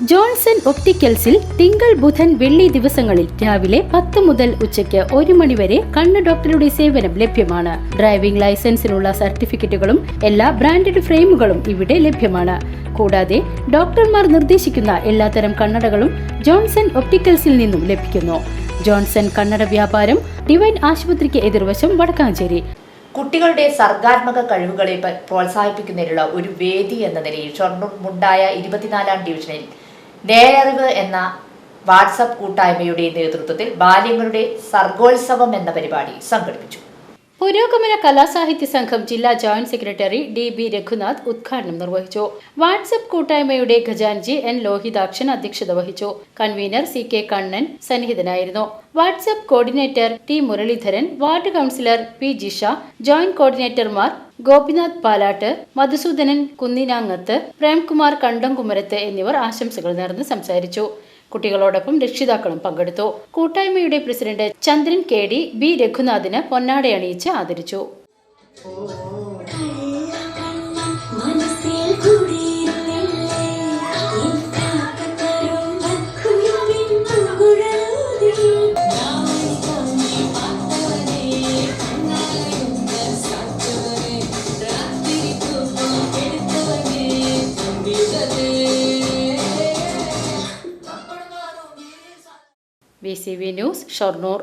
Johnson ഒപ്റ്റിക്കൽസിൽ തിങ്കൾ ബുധൻ വെള്ളി ദിവസങ്ങളിൽ രാവിലെ 10 മുതൽ ഉച്ചയ്ക്ക് 1 മണി വരെ കണ്ണ് ഡോക്ടറുടെ സേവനം ലഭ്യമാണ്. ഡ്രൈവിംഗ് ലൈസൻസിനുള്ള സർട്ടിഫിക്കറ്റുകളും എല്ലാ ബ്രാൻഡഡ് ഫ്രെയിമുകളും ഇവിടെ ലഭ്യമാണ്. കൂടാതെ ഡോക്ടർമാർ നിർദ്ദേശിക്കുന്ന എല്ലാത്തരം കണ്ണടകളും ജോൺസൺ ഒപ്റ്റിക്കൽസിൽ നിന്നും ലഭിക്കുന്നു. ജോൺസൺ കണ്ണട വ്യാപാരം ഡിവൈൻ ആശുപത്രിക്ക് എതിർവശം വടക്കാഞ്ചേരി. കുട്ടികളുടെ സർഗാത്മക കഴിവുകളെ പ്രോത്സാഹിപ്പിക്കുന്നതിനുള്ള ഒരു വേദി എന്ന നിലയിൽ ഷൊർണൂർ മുണ്ടായ 24-ാം ഡിവിഷനിൽ നേരറിവ് എന്ന വാട്സപ്പ് കൂട്ടായ്മയുടെ നേതൃത്വത്തിൽ ബാല്യങ്ങളുടെ സർഗോത്സവം എന്ന പരിപാടി സംഘടിപ്പിച്ചു. പുരോഗമന കലാസാഹിത്യ സംഘം ജില്ലാ ജോയിന്റ് സെക്രട്ടറി DB രഘുനാഥ് ഉദ്ഘാടനം നിർവഹിച്ചു. വാട്സപ്പ് കൂട്ടായ്മയുടെ ഖജാൻജി N ലോഹിതാക്ഷൻ അധ്യക്ഷത വഹിച്ചു. കൺവീനർ CK കണ്ണൻ സന്നിഹിതനായിരുന്നു. WhatsApp coordinator T Muraleedharan, ward councillor P Jisha, joint കോർഡിനേറ്റർമാർ ഗോപിനാഥ് പാലാട്ട്, മധുസൂദനൻ കുന്നിനാങ്ങത്ത്, പ്രേംകുമാർ കണ്ടംകുമരത്ത് എന്നിവർ ആശംസകൾ നേർന്ന് സംസാരിച്ചു. കുട്ടികളോടൊപ്പം രക്ഷിതാക്കളും പങ്കെടുത്തു. കൂട്ടായ്മയുടെ പ്രസിഡന്റ് ചന്ദ്രൻ KD B രഘുനാഥിന് പൊന്നാടയണിയിച്ച് ആദരിച്ചു. VCV news Shoranur.